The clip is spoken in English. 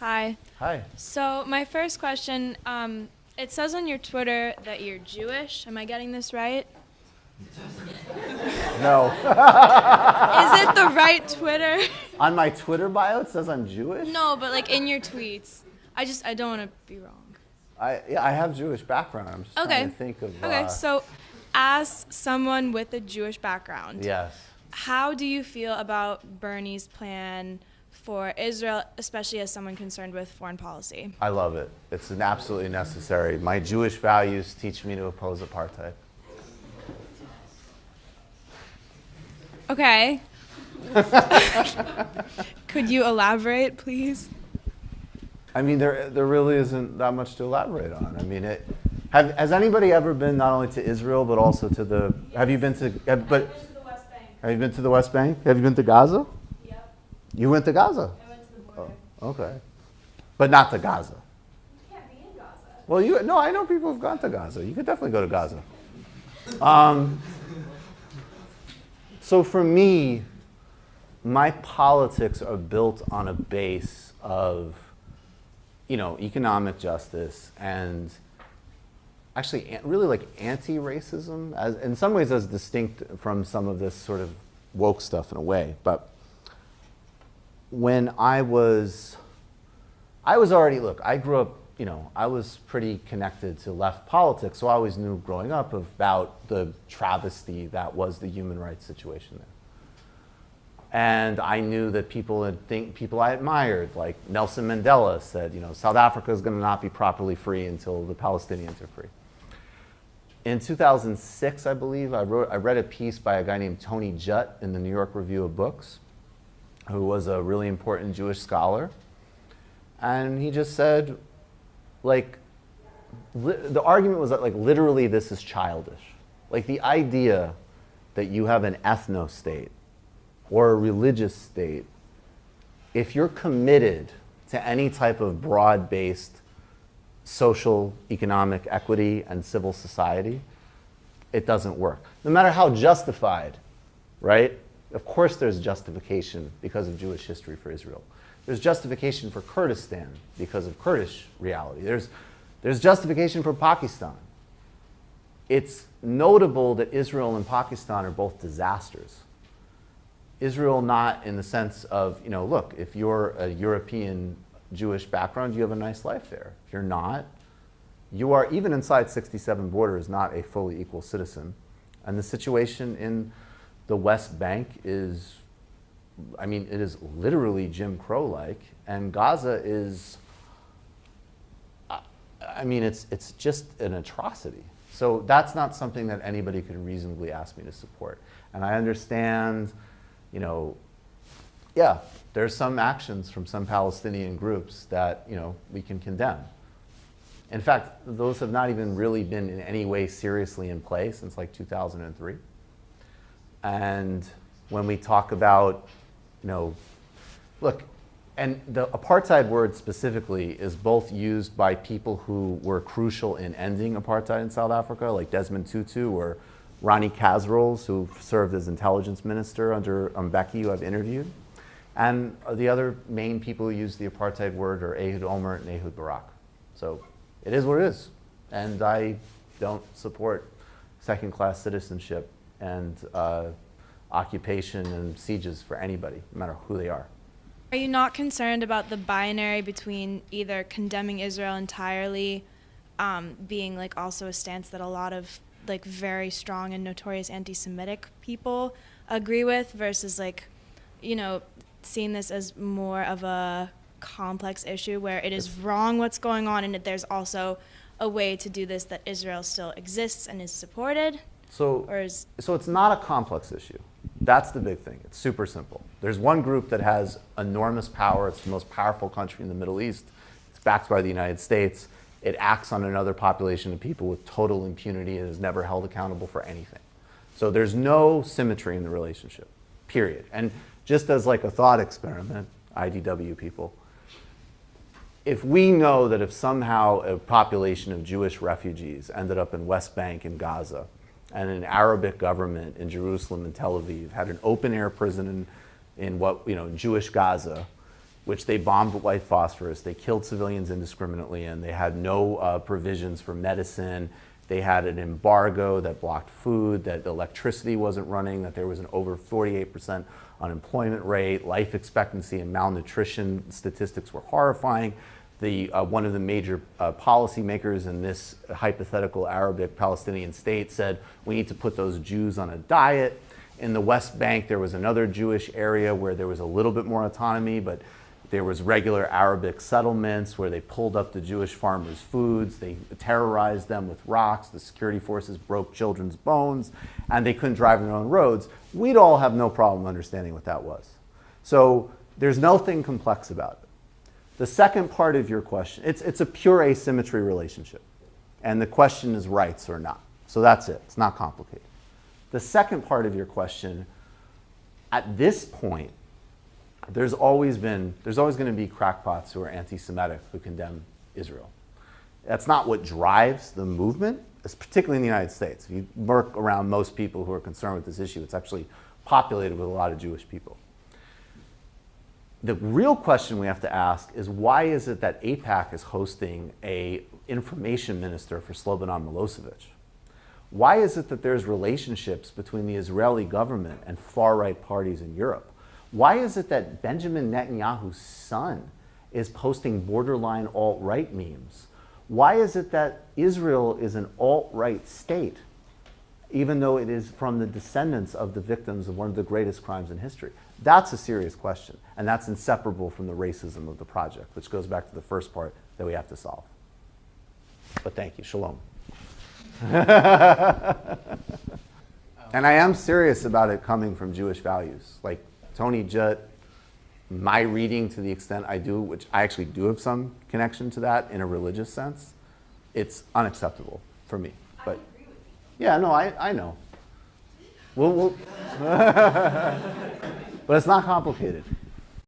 Hi. Hi. So my first question, it says on your Twitter that you're Jewish. Am I getting this right? No. Is it the right Twitter? On my Twitter bio, it says I'm Jewish? No, but like in your tweets. I don't want to be wrong. I have Jewish background. I'm just trying to think of... Okay, so as someone with a Jewish background, Yes. how do you feel about Bernie's plan for Israel, especially as someone concerned with foreign policy? I love it. It's an absolutely necessary. My Jewish values teach me to oppose apartheid. Okay. Could you elaborate, please? I mean, there really isn't that much to elaborate on. I mean, has anybody ever been not only to Israel but also to the? Have you been to? I've been to the West Bank. Have you been to the West Bank? Have you been to Gaza? Yep. You went to Gaza. I went to the border. Oh, okay, but not to Gaza. You can't be in Gaza. Well, I know people who've gone to Gaza. You could definitely go to Gaza. So for me, my politics are built on a base of, economic justice and actually really like anti-racism, as in some ways as distinct from some of this sort of woke stuff in a way. But when I was already, look, I grew up, I was pretty connected to left politics, so I always knew growing up about the travesty that was the human rights situation there. And I knew that people I admired, like Nelson Mandela said, South Africa is going to not be properly free until the Palestinians are free. In 2006, I believe, I read a piece by a guy named Tony Judt in the New York Review of Books, who was a really important Jewish scholar. And he just said, the argument was that, literally this is childish. Like, the idea that you have an ethno-state or a religious state, if you're committed to any type of broad-based social, economic equity and civil society, it doesn't work. No matter how justified, right? Of course there's justification because of Jewish history for Israel. There's justification for Kurdistan because of Kurdish reality. There's justification for Pakistan. It's notable that Israel and Pakistan are both disasters. Israel not in the sense of, look, if you're a European Jewish background, you have a nice life there. If you're not, you are, even inside 67 borders, not a fully equal citizen. And the situation in the West Bank is, it is literally Jim Crow-like, and Gaza is, it's just an atrocity. So that's not something that anybody could reasonably ask me to support. And I understand, there's some actions from some Palestinian groups that, we can condemn. In fact, those have not even really been in any way seriously in play since 2003. And when we talk about, look, and the apartheid word specifically is both used by people who were crucial in ending apartheid in South Africa, like Desmond Tutu or Ronnie Kasrils, who served as intelligence minister under Mbeki, who I've interviewed. And the other main people who use the apartheid word are Ehud Olmert and Ehud Barak. So it is what it is. And I don't support second-class citizenship and occupation and sieges for anybody, no matter who they are. Are you not concerned about the binary between either condemning Israel entirely, being also a stance that a lot of very strong and notorious anti-Semitic people agree with, versus seeing this as more of a complex issue where it is wrong what's going on, and there's also a way to do this that Israel still exists and is supported? So it's not a complex issue. That's the big thing. It's super simple. There's one group that has enormous power. It's the most powerful country in the Middle East. It's backed by the United States. It acts on another population of people with total impunity and is never held accountable for anything. So there's no symmetry in the relationship, period. And just as a thought experiment, IDW people, if we know that if somehow a population of Jewish refugees ended up in West Bank and Gaza, and an Arabic government in Jerusalem and Tel Aviv had an open-air prison in Jewish Gaza, which they bombed with white phosphorus. They killed civilians indiscriminately, and they had no provisions for medicine. They had an embargo that blocked food, that electricity wasn't running, that there was an over 48% unemployment rate. Life expectancy and malnutrition statistics were horrifying. One of the major policymakers in this hypothetical Arabic Palestinian state said, we need to put those Jews on a diet. In the West Bank, there was another Jewish area where there was a little bit more autonomy, but there was regular Arabic settlements where they pulled up the Jewish farmers' foods, they terrorized them with rocks, the security forces broke children's bones, and they couldn't drive on their own roads. We'd all have no problem understanding what that was. So there's nothing complex about it. The second part of your question, it's a pure asymmetry relationship. And the question is rights or not. So that's it. It's not complicated. The second part of your question, at this point, there's always going to be crackpots who are anti-Semitic who condemn Israel. That's not what drives the movement, particularly in the United States. If you work around most people who are concerned with this issue, it's actually populated with a lot of Jewish people. The real question we have to ask is, why is it that AIPAC is hosting an information minister for Slobodan Milosevic? Why is it that there's relationships between the Israeli government and far-right parties in Europe? Why is it that Benjamin Netanyahu's son is posting borderline alt-right memes? Why is it that Israel is an alt-right state, even though it is from the descendants of the victims of one of the greatest crimes in history? That's a serious question, and that's inseparable from the racism of the project, which goes back to the first part that we have to solve. But thank you. Shalom. And I am serious about it coming from Jewish values. Like Tony Judd, my reading, to the extent I do, which I actually do have some connection to that in a religious sense, it's unacceptable for me. But yeah, no, I know. We'll but it's not complicated.